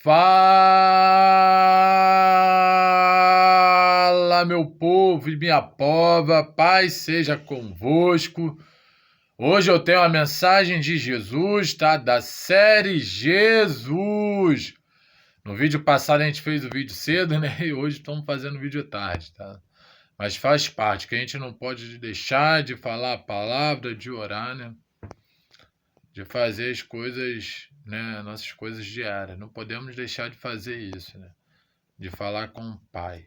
Fala, meu povo e minha pova, paz seja convosco. Hoje eu tenho a mensagem de Jesus, tá? Da série Jesus. No vídeo passado a gente fez o vídeo cedo, né? E hoje estamos fazendo o vídeo tarde, tá? Mas faz parte, que a gente não pode deixar de falar a palavra, de orar, né? De fazer as coisas, né? Nossas coisas diárias. Não podemos deixar de fazer isso, né? De falar com o Pai.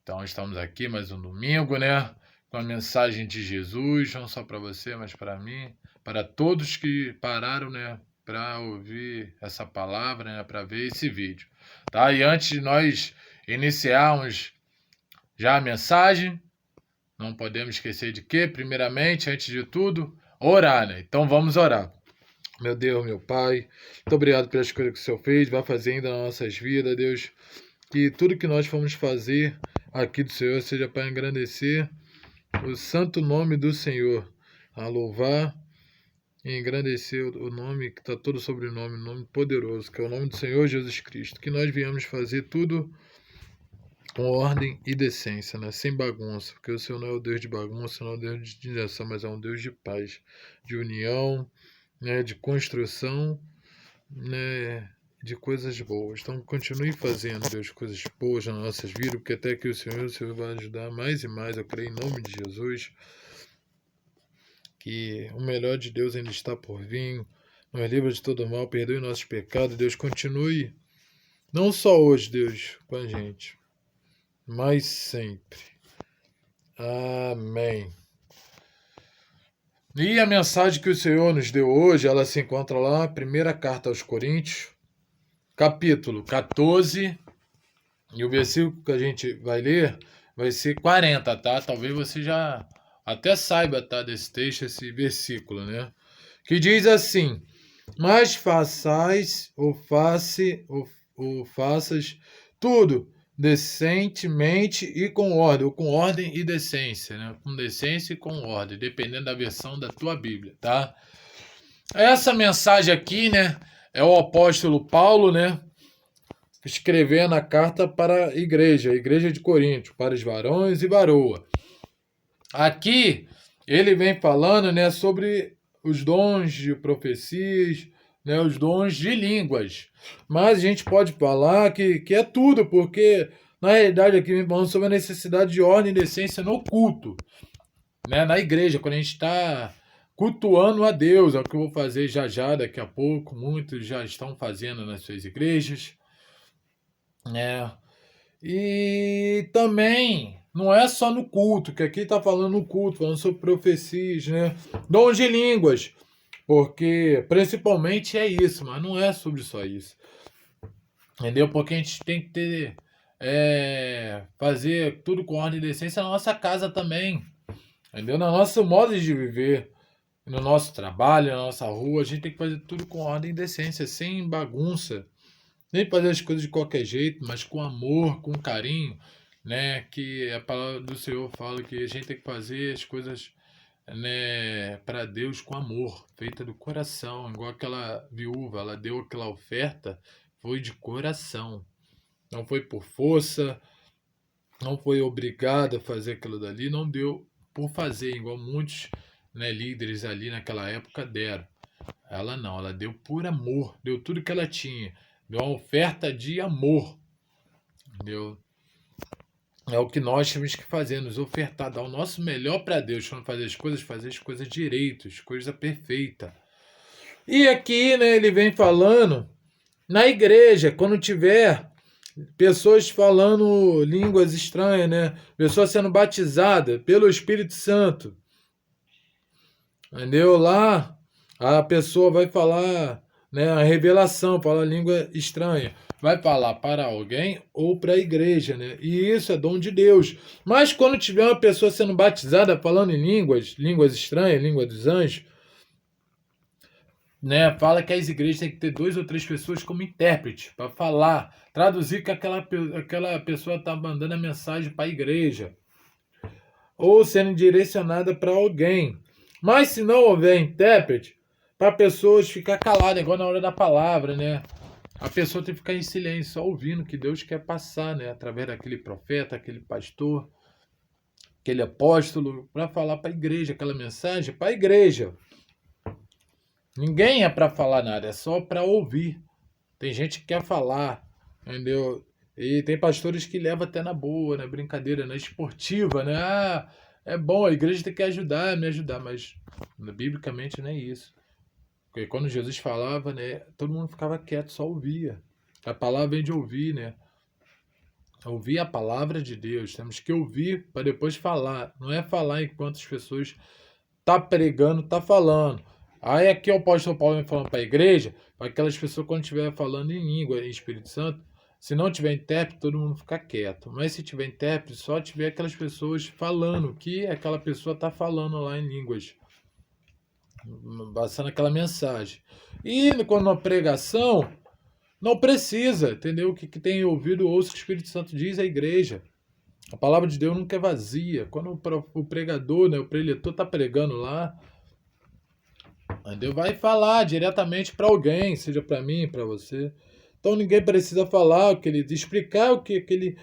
Então estamos aqui mais um domingo, né? Com a mensagem de Jesus, não só para você, mas para mim, para todos que pararam, né? Para ouvir essa palavra, né? Para ver esse vídeo, tá? E antes de nós iniciarmos já a mensagem, não podemos esquecer de que, primeiramente, antes de tudo, orar, né? Então vamos orar. Meu Deus, meu Pai, muito obrigado pelas coisas que o Senhor fez, vai fazer ainda nas nossas vidas, Deus. Que tudo que nós formos fazer aqui do Senhor seja para engrandecer o santo nome do Senhor, a louvar e engrandecer o nome que está todo sobre o nome poderoso, que é o nome do Senhor Jesus Cristo. Que nós viemos fazer tudo com ordem e decência, né? Sem bagunça, porque o Senhor não é o Deus de bagunça, não é o Deus de direção, mas é um Deus de paz, de união, né? De construção, né? De coisas boas. Então continue fazendo, Deus, coisas boas nas nossas vidas, porque até que o Senhor vai ajudar mais e mais, eu creio em nome de Jesus, que o melhor de Deus ainda está por vir, nos livra de todo mal, perdoe nossos pecados, Deus, continue, não só hoje, Deus, com a gente, mas sempre. Amém. E a mensagem que o Senhor nos deu hoje, ela se encontra lá, primeira carta aos Coríntios, capítulo 14, e o versículo que a gente vai ler vai ser 40, tá? Talvez você já até saiba, tá, desse texto, esse versículo, né? Que diz assim: mas façais ou faças tudo decentemente e com ordem, ou com ordem e decência, né? Com decência e com ordem, dependendo da versão da tua Bíblia, tá? Essa mensagem aqui, né, é o apóstolo Paulo, né, escrevendo a carta para a igreja de Corinto, para os varões e varoa. Aqui ele vem falando, né, sobre os dons de profecias, né, os dons de línguas. Mas a gente pode falar que é tudo, porque na realidade aqui vem falando sobre a necessidade de ordem e decência no culto, né, na igreja, quando a gente está cultuando a Deus. É o que eu vou fazer já daqui a pouco. Muitos já estão fazendo nas suas igrejas, né? E também não é só no culto, que aqui está falando no culto, falando sobre profecias, né? Dons de línguas, porque principalmente é isso, mas não é sobre só isso, entendeu? Porque a gente tem que ter, fazer tudo com ordem e decência na nossa casa também, entendeu? No nosso modo de viver, no nosso trabalho, na nossa rua, a gente tem que fazer tudo com ordem e decência, sem bagunça. Nem fazer as coisas de qualquer jeito, mas com amor, com carinho, né? Que a palavra do Senhor fala que a gente tem que fazer as coisas, né, para Deus com amor, feita do coração. Igual aquela viúva, ela deu aquela oferta, foi de coração. Não foi por força, não foi obrigada a fazer aquilo dali, não deu por fazer, igual muitos, né, líderes ali naquela época deram. Ela não, ela deu por amor, deu tudo que ela tinha. Deu uma oferta de amor, entendeu? É o que nós temos que fazer, nos ofertar, dar o nosso melhor para Deus, quando fazer as coisas direito, as coisas perfeitas. E aqui, né, ele vem falando, na igreja, quando tiver pessoas falando línguas estranhas, né, pessoas sendo batizadas pelo Espírito Santo, entendeu? Lá, a pessoa vai falar, né, a revelação, falar língua estranha. Vai falar para alguém ou para a igreja, né? E isso é dom de Deus. Mas quando tiver uma pessoa sendo batizada, falando em línguas estranhas, língua dos anjos, né? Fala que as igrejas têm que ter 2 ou 3 pessoas como intérprete para falar, traduzir que aquela pessoa está mandando a mensagem para a igreja, ou sendo direcionada para alguém. Mas se não houver intérprete, para pessoas ficar caladas, igual na hora da palavra, né? a pessoa tem que ficar em silêncio, só ouvindo o que Deus quer passar, né? Através daquele profeta, aquele pastor, aquele apóstolo, para falar para a igreja, aquela mensagem para a igreja. Ninguém é para falar nada, é só para ouvir. Tem gente que quer falar, entendeu? E tem pastores que levam até na boa, na brincadeira, na esportiva, né? Ah, é bom, a igreja tem que ajudar, me ajudar, mas biblicamente não é isso. Porque quando Jesus falava, né, todo mundo ficava quieto, só ouvia. A palavra vem de ouvir, né? Ouvir a palavra de Deus. Temos que ouvir para depois falar. Não é falar enquanto as pessoas tá pregando, tá falando. Aí aqui o apóstolo Paulo vem falando para a igreja, para aquelas pessoas quando estiver falando em língua, em Espírito Santo, se não tiver intérprete, todo mundo fica quieto. Mas se tiver intérprete, só tiver aquelas pessoas falando o que aquela pessoa está falando lá em línguas, passando aquela mensagem. E quando na pregação, não precisa, entendeu? O que tem ouvido, ouça o que o Espírito Santo diz à igreja. A palavra de Deus nunca é vazia. Quando o pregador, né, o preletor está pregando lá, Deus vai falar diretamente para alguém, seja para mim, para você. Então ninguém precisa falar o que ele explicar o que aquele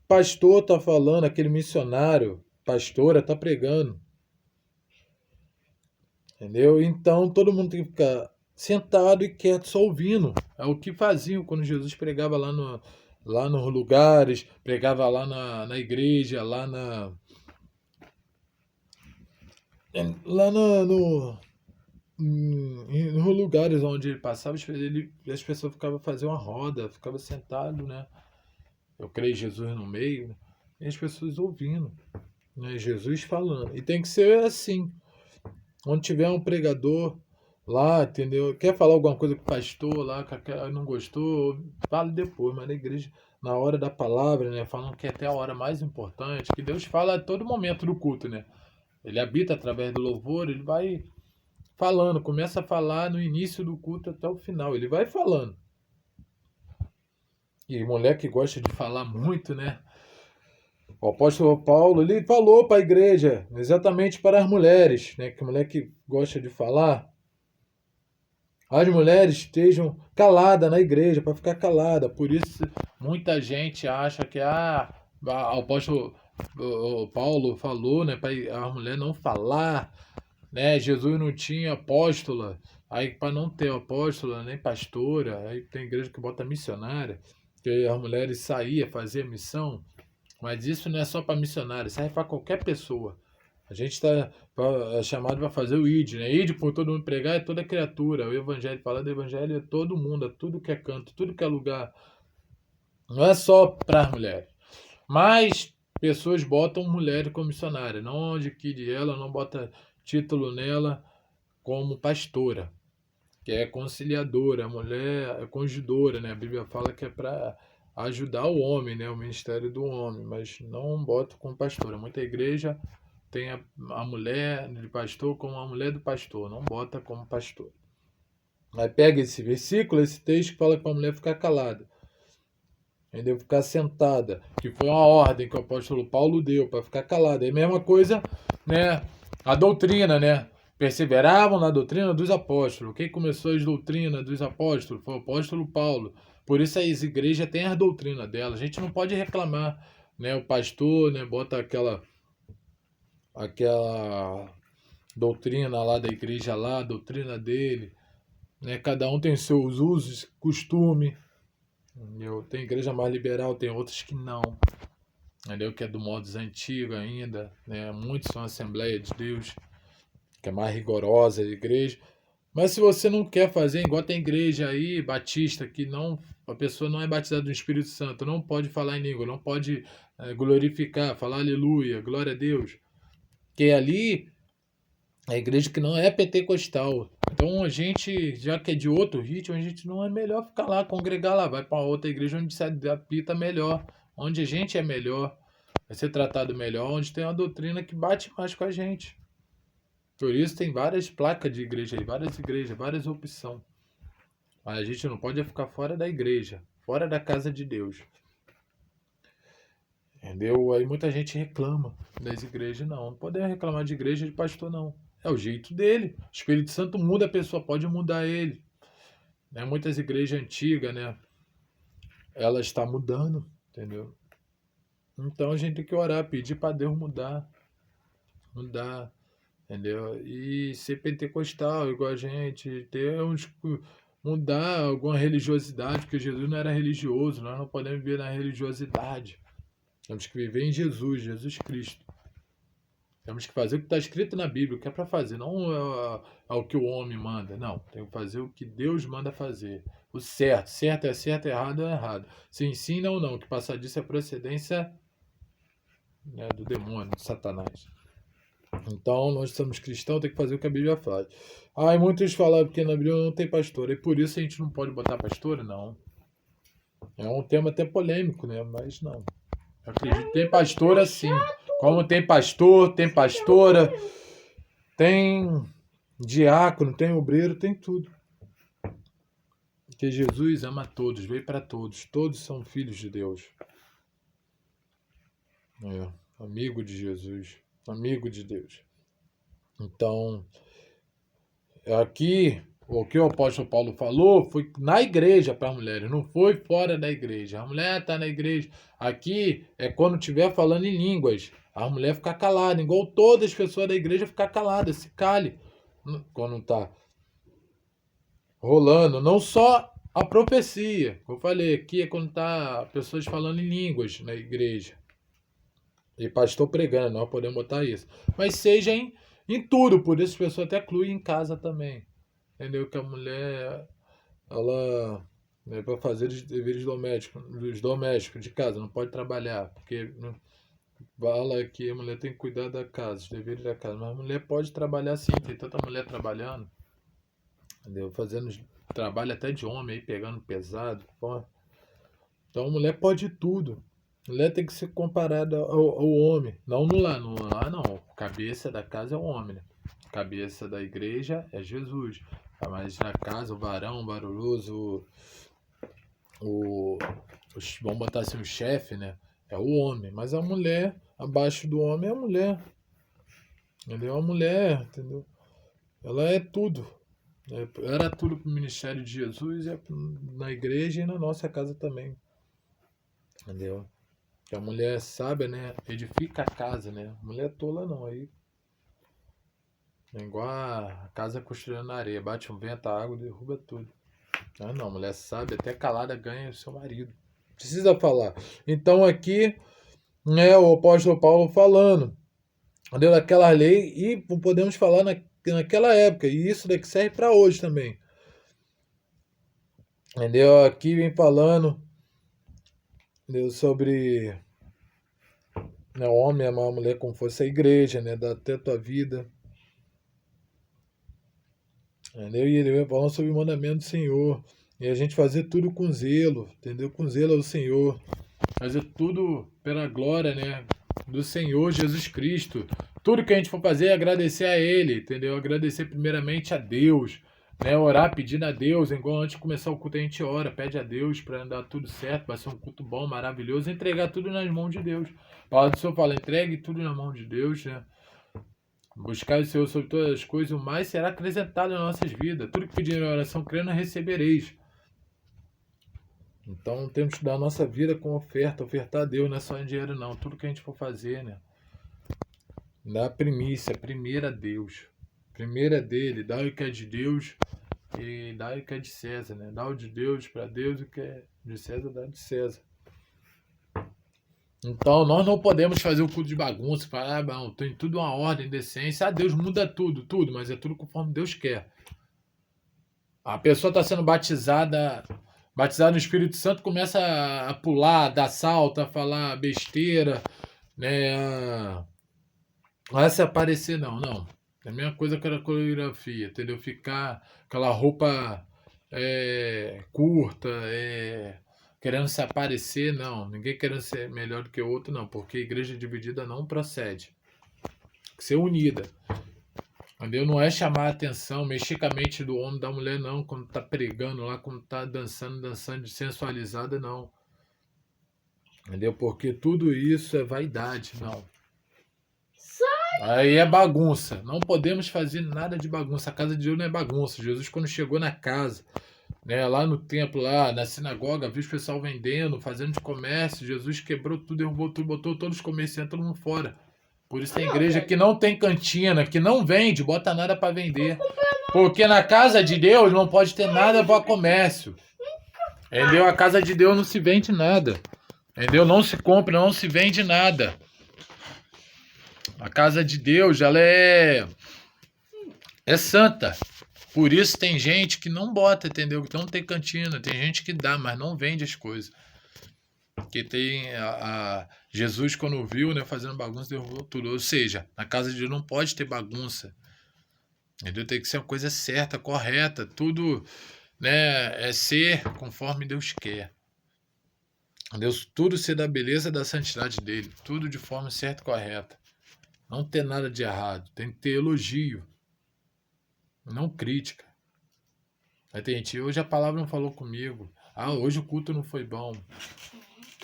pastor está falando, aquele missionário, pastora está pregando. Entendeu? Então todo mundo tem que ficar sentado e quieto, só ouvindo. É o que faziam quando Jesus pregava lá nos lugares, pregava lá na igreja, nos lugares onde ele passava, as pessoas ficavam fazendo uma roda, ficavam sentado, né? Eu creio em Jesus no meio, né? E as pessoas ouvindo, né? Jesus falando. E tem que ser assim. Onde tiver um pregador lá, entendeu? Quer falar alguma coisa com o pastor lá, que não gostou, fale depois, mas na igreja, na hora da palavra, né? Falam que é até a hora mais importante, que Deus fala a todo momento do culto, né? Ele habita através do louvor, ele vai falando, começa a falar no início do culto até o final, ele vai falando. E mulher que gosta de falar muito, né? O apóstolo Paulo, ele falou para a igreja, exatamente para as mulheres, né? Que mulher que gosta de falar, as mulheres estejam caladas na igreja, para ficar calada. Por isso, muita gente acha que o apóstolo o Paulo falou, né, para a mulher não falar, né? Jesus não tinha apóstola, aí para não ter apóstola nem pastora, aí tem igreja que bota missionária, que as mulheres saíam, faziam missão, mas isso não é só para missionário, serve para qualquer pessoa. A gente está chamado para fazer o ID, né? ID por todo mundo pregar é toda criatura. O evangelho, falar do evangelho é todo mundo, é tudo que é canto, tudo que é lugar. Não é só para as mulheres. Mas pessoas botam mulher como missionária, não adquire ela, não bota título nela como pastora, que é conciliadora, a mulher é congidora, né? A Bíblia fala que é para ajudar o homem, né? O ministério do homem, mas não bota como pastora. Muita igreja tem a mulher de pastor como a mulher do pastor, não bota como pastor. Aí pega esse versículo, esse texto que fala para a mulher ficar calada, entendeu? Ficar sentada, que foi uma ordem que o apóstolo Paulo deu para ficar calada. É a mesma coisa, né? A doutrina, né? Perseveravam na doutrina dos apóstolos. Quem começou as doutrinas dos apóstolos foi o apóstolo Paulo. Por isso as igrejas têm a doutrina dela. A gente não pode reclamar, né? O pastor, né, bota aquela doutrina lá da igreja lá, a doutrina dele, né? Cada um tem seus usos, costume. Entendeu? Tem igreja mais liberal, tem outras que não. Entendeu? Que é do modos antigo ainda, né? Muitos são Assembleia de Deus, que é mais rigorosa a igreja. Mas se você não quer fazer, igual tem igreja aí, batista, que não, a pessoa não é batizada no Espírito Santo, não pode falar em língua, não pode glorificar, falar aleluia, glória a Deus. Que ali é a igreja que não é pentecostal. Então a gente, já que é de outro ritmo, a gente não é melhor ficar lá, congregar lá, vai para outra igreja onde se adapta melhor, onde a gente é melhor, vai ser tratado melhor, onde tem uma doutrina que bate mais com a gente. Por isso tem várias placas de igreja aí, várias igrejas, várias opções. Mas a gente não pode ficar fora da igreja, fora da casa de Deus. Entendeu? Aí muita gente reclama das igrejas. Não podemos reclamar de igreja de pastor, não. É o jeito dele. O Espírito Santo muda a pessoa, pode mudar ele. né? Muitas igrejas antigas, né? Ela está mudando, entendeu? Então a gente tem que orar, pedir para Deus mudar, entendeu? E ser pentecostal, igual a gente, ter mudar alguma religiosidade, porque Jesus não era religioso, nós não podemos viver na religiosidade. Temos que viver em Jesus, Jesus Cristo. Temos que fazer o que está escrito na Bíblia, o que é para fazer, não é o que o homem manda, não. Tem que fazer o que Deus manda fazer. O certo, certo é certo, errado é errado. Sim, sim, não, não. O que passar disso é procedência, né, do demônio, de Satanás. Então, nós somos cristãos, tem que fazer o que a Bíblia faz. E muitos falam que na Bíblia não tem pastor, e por isso a gente não pode botar pastor? Não. É um tema até polêmico, né? Mas não. Eu acredito que tem pastor assim. Como tem pastor, tem pastora, tem diácono, tem obreiro, tem tudo. Porque Jesus ama todos, veio para todos. Todos são filhos de Deus. Amigo de Jesus, amigo de Deus. Então, aqui, o que o apóstolo Paulo falou foi na igreja para as mulheres, não foi fora da igreja. A mulher está na igreja. Aqui é quando estiver falando em línguas. A mulher ficar calada, igual todas as pessoas da igreja ficar calada, se cale quando está rolando. Não só a profecia, como eu falei, aqui é quando está pessoas falando em línguas na igreja. E pastor pregando, nós podemos botar isso. Mas seja em tudo, por isso as pessoas até incluem em casa também. Entendeu? Que a mulher, ela, né, para fazer os deveres domésticos de casa, não pode trabalhar, porque fala que a mulher tem que cuidar da casa, os deveres da casa. Mas a mulher pode trabalhar sim, tem tanta mulher trabalhando, entendeu? Fazendo trabalho até de homem aí, pegando pesado. Pô. Então a mulher pode tudo. A mulher tem que ser comparada ao homem. Não no lar, no lar não. Cabeça da casa é o homem, né? Cabeça da igreja é Jesus. Mas na casa, o varão, o barulhoso, vamos botar assim, o chefe, né? É o homem. Mas a mulher, abaixo do homem, é a mulher. Entendeu? A mulher, entendeu? Ela é tudo. Era tudo para o ministério de Jesus, na igreja e na nossa casa também. Entendeu? Que a mulher sábia, né? Edifica a casa, né? Mulher tola não, aí. É igual a casa construída na areia. Bate um vento, a água derruba tudo. Não, mulher sábia, até calada ganha o seu marido. Precisa falar. Então aqui, né, o apóstolo Paulo falando, entendeu? Daquela lei, e podemos falar naquela época, e isso daqui serve para hoje também. Entendeu? Aqui vem falando, entendeu, sobre, né, o homem amar a mulher como fosse a igreja, né? Dar até a tua vida. Entendeu? E ele vem falando sobre o mandamento do Senhor. E a gente fazer tudo com zelo, entendeu? Com zelo ao Senhor. Fazer tudo pela glória, né? Do Senhor Jesus Cristo. Tudo que a gente for fazer é agradecer a Ele, entendeu? Agradecer primeiramente a Deus, né? Orar pedindo a Deus, igual antes de começar o culto a gente ora, pede a Deus para dar tudo certo, vai ser um culto bom, maravilhoso, entregar tudo nas mãos de Deus. A palavra do Senhor fala, entregue tudo nas mãos de Deus, né? Buscar o Senhor sobre todas as coisas, o mais será acrescentado nas nossas vidas. Tudo que pedir em oração, crendo, recebereis. Então temos que dar a nossa vida com oferta, ofertar a Deus, não é só em dinheiro não. Tudo que a gente for fazer, né? Dá a primícia, primeiro a Deus. Primeiro é dele, dá o que é de Deus e dá o que é de César, né? Dá o de Deus para Deus e o que é de César, dá de César. Então nós não podemos fazer o culto de bagunça, falar, não, tem tudo uma ordem, decência. Deus muda tudo, mas é tudo conforme Deus quer. A pessoa está sendo batizada no Espírito Santo, começa a pular, dar salto, a falar besteira, né? A se aparecer, não. É a mesma coisa que a coreografia, entendeu? Ficar aquela roupa curta, querendo se aparecer, não. Ninguém querendo ser melhor do que o outro, não. Porque a igreja dividida não procede. Tem que ser unida. Entendeu? Não é chamar a atenção, mexer com a mente do homem, da mulher, não. Quando tá pregando lá, quando tá dançando sensualizada, não. Entendeu? Porque tudo isso é vaidade, não. Aí é bagunça. Não podemos fazer nada de bagunça. A casa de Deus não é bagunça. Jesus, quando chegou na casa, né? Lá no templo, lá na sinagoga, viu os pessoal vendendo, fazendo de comércio. Jesus quebrou tudo, derrubou tudo, botou todos os comerciantes, todo mundo fora. Por isso tem igreja que não tem cantina, que não vende, bota nada para vender. Porque na casa de Deus não pode ter nada para comércio. Entendeu? A casa de Deus não se vende nada. Entendeu? Não se compra, não se vende nada. A casa de Deus, ela é santa. Por isso tem gente que não bota, entendeu? Que não tem cantina. Tem gente que dá, mas não vende as coisas. Que tem Jesus, quando viu, né, fazendo bagunça, derrubou tudo. Ou seja, na casa de Deus não pode ter bagunça. Entendeu? Tem que ser uma coisa certa, correta. Tudo, né, é ser conforme Deus quer. Deus, tudo ser da beleza da santidade dele. Tudo de forma certa e correta. Não ter nada de errado. Tem que ter elogio. Não crítica. Aí tem gente, hoje a palavra não falou comigo. Ah, hoje o culto não foi bom.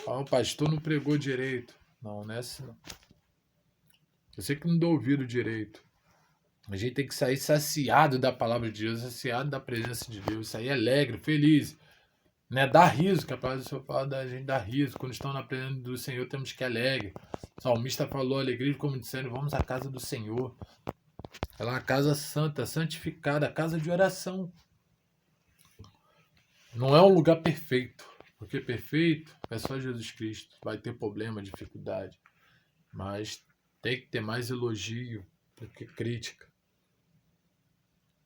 Ah, o pastor não pregou direito. Não, não é assim não. Eu sei que não dou ouvido direito. A gente tem que sair saciado da palavra de Deus, saciado da presença de Deus, sair alegre, feliz. Né? Dar riso, que a palavra do Senhor fala da gente dar riso. Quando estamos na presença do Senhor, temos que ir alegre. O salmista falou, alegria, como disseram, vamos à casa do Senhor. Ela é uma casa santa, santificada, casa de oração. Não é um lugar perfeito, porque perfeito é só Jesus Cristo. Vai ter problema, dificuldade, mas tem que ter mais elogio do que crítica.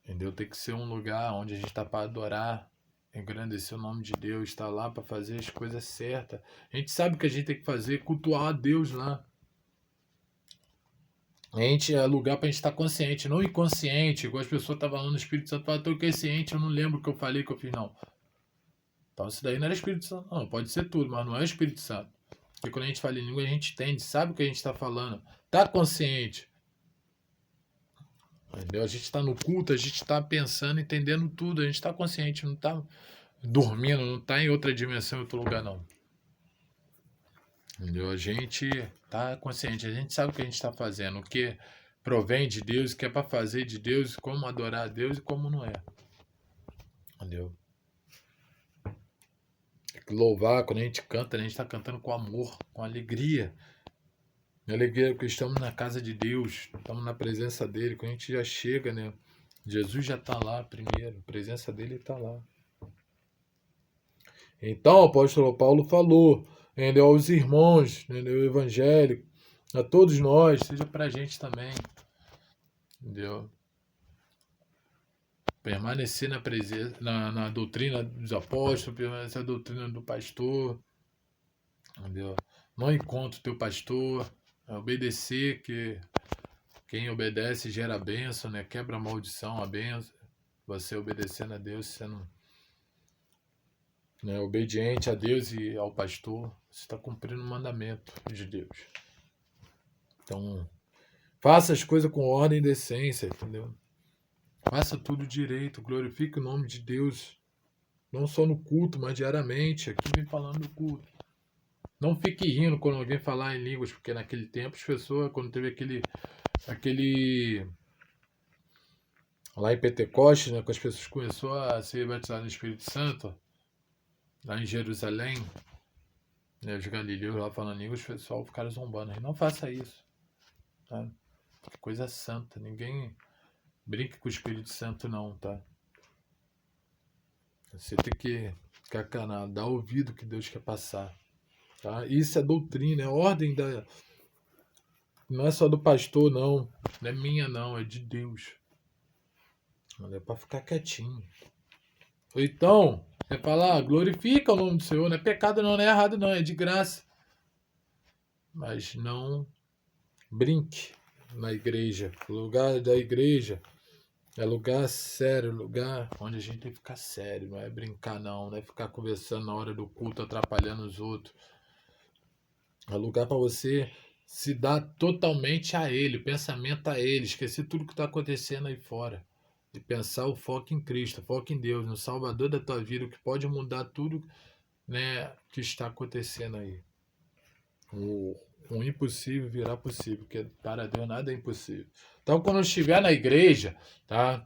Entendeu? Tem que ser um lugar onde a gente está para adorar, engrandecer o nome de Deus, está lá para fazer as coisas certas. A gente sabe o que a gente tem que fazer, cultuar a Deus lá. A gente é lugar para a gente estar consciente, não inconsciente, igual as pessoas estavam falando no Espírito Santo, falam, estou consciente, eu não lembro o que eu falei, que eu fiz, não. Então isso daí não era Espírito Santo, não. Pode ser tudo, mas não é Espírito Santo. Porque quando a gente fala em língua, a gente entende, sabe o que a gente está falando. Está consciente. Entendeu? A gente está no culto, a gente está pensando, entendendo tudo. A gente está consciente, não está dormindo, não está em outra dimensão, em outro lugar, não. Entendeu? A gente está consciente, a gente sabe o que a gente está fazendo, o que provém de Deus, o que é para fazer de Deus, como adorar a Deus e como não é. Entendeu? Tem que louvar, quando a gente canta, a gente está cantando com amor, com alegria. Alegria porque estamos na casa de Deus, estamos na presença dele. Quando a gente já chega, né? Jesus já está lá primeiro, a presença dele está lá. Então o apóstolo Paulo falou, entendeu? Aos irmãos, entendeu? Evangélico, a todos nós, seja para a gente também, entendeu? Permanecer na presença, na doutrina dos apóstolos, permanecer na doutrina do pastor, entendeu? Não encontra o teu pastor, obedecer, que quem obedece gera bênção, né? Quebra a maldição, a bênção. Você obedecendo a Deus, sendo, né, obediente a Deus e ao pastor, você está cumprindo o mandamento de Deus. Então, faça as coisas com ordem e decência, entendeu? Faça tudo direito, glorifique o nome de Deus, não só no culto, mas diariamente. Aqui vem falando do culto. Não fique rindo quando alguém falar em línguas, porque naquele tempo as pessoas, quando teve aquele lá em Pentecostes, né, que as pessoas começaram a ser batizadas no Espírito Santo, lá em Jerusalém, né, os galileus lá falando em línguas, o pessoal ficaram zombando. Não faça isso. Tá? Que coisa santa. Ninguém brinque com o Espírito Santo, não, tá? Você tem que ficar canado, dar ouvido que Deus quer passar. Tá? Isso é doutrina, é ordem da. Não é só do pastor, não. Não é minha, não. É de Deus. Não é para ficar quietinho. Então, é falar, glorifica o nome do Senhor. Não é pecado, não é errado, não. É de graça. Mas não brinque na igreja. O lugar da igreja é lugar sério, lugar onde a gente tem que ficar sério. Não é brincar, não. Não é ficar conversando na hora do culto, atrapalhando os outros. É lugar para você se dar totalmente a Ele, o pensamento a Ele, esquecer tudo que está acontecendo aí fora. E pensar o foco em Cristo, o foco em Deus, no Salvador da tua vida, o que pode mudar tudo, né, que está acontecendo aí. O impossível virá possível, porque para Deus nada é impossível. Então, quando eu estiver na igreja, tá?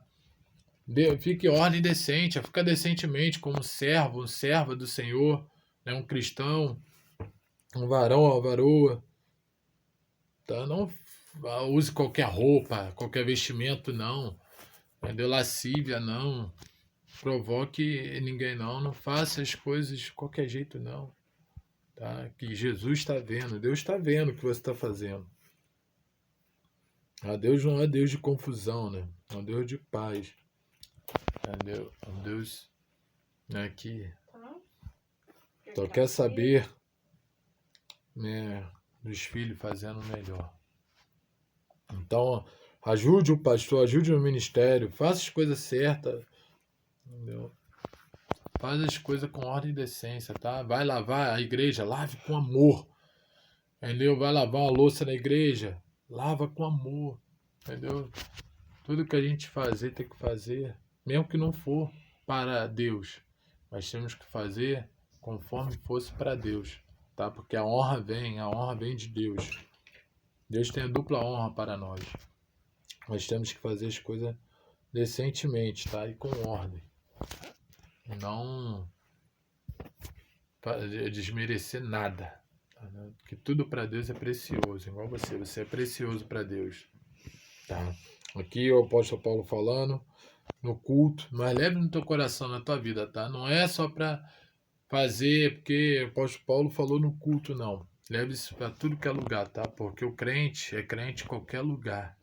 Fique em ordem decente, fica decentemente como servo, um serva do Senhor, né? Um cristão, um varão ou varoa. Tá? Não use qualquer roupa, qualquer vestimento, não. Entendeu? Lascívia, não. Provoque ninguém, não. Não faça as coisas de qualquer jeito, não. Tá? Que Jesus está vendo, Deus está vendo o que você está fazendo. A Deus não é Deus de confusão, né? É um Deus de paz. Entendeu? É um Deus, né, que só quer saber, né, dos filhos fazendo o melhor. Então, ajude o pastor, ajude o ministério, faça as coisas certas, entendeu? Faz as coisas com ordem e decência, tá? Vai lavar a igreja, lave com amor, entendeu? Vai lavar uma louça na igreja, lava com amor, entendeu? Tudo que a gente fazer, tem que fazer, mesmo que não for para Deus, mas temos que fazer conforme fosse para Deus, tá? Porque a honra vem de Deus. Deus tem a dupla honra para nós. Nós temos que fazer as coisas decentemente, tá? E com ordem. Não desmerecer nada. Tá? Porque tudo para Deus é precioso, igual você. Você é precioso para Deus. Tá? Aqui o apóstolo Paulo falando no culto, mas leve no teu coração, na tua vida, tá? Não é só para fazer, porque o apóstolo Paulo falou no culto, não. Leve isso para tudo que é lugar, tá? Porque o crente é crente em qualquer lugar.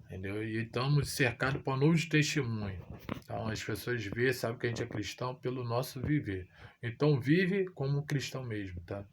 Entendeu? E estamos cercados por novos testemunhos. Então as pessoas sabem que a gente é cristão pelo nosso viver. Então vive como um cristão mesmo, tá?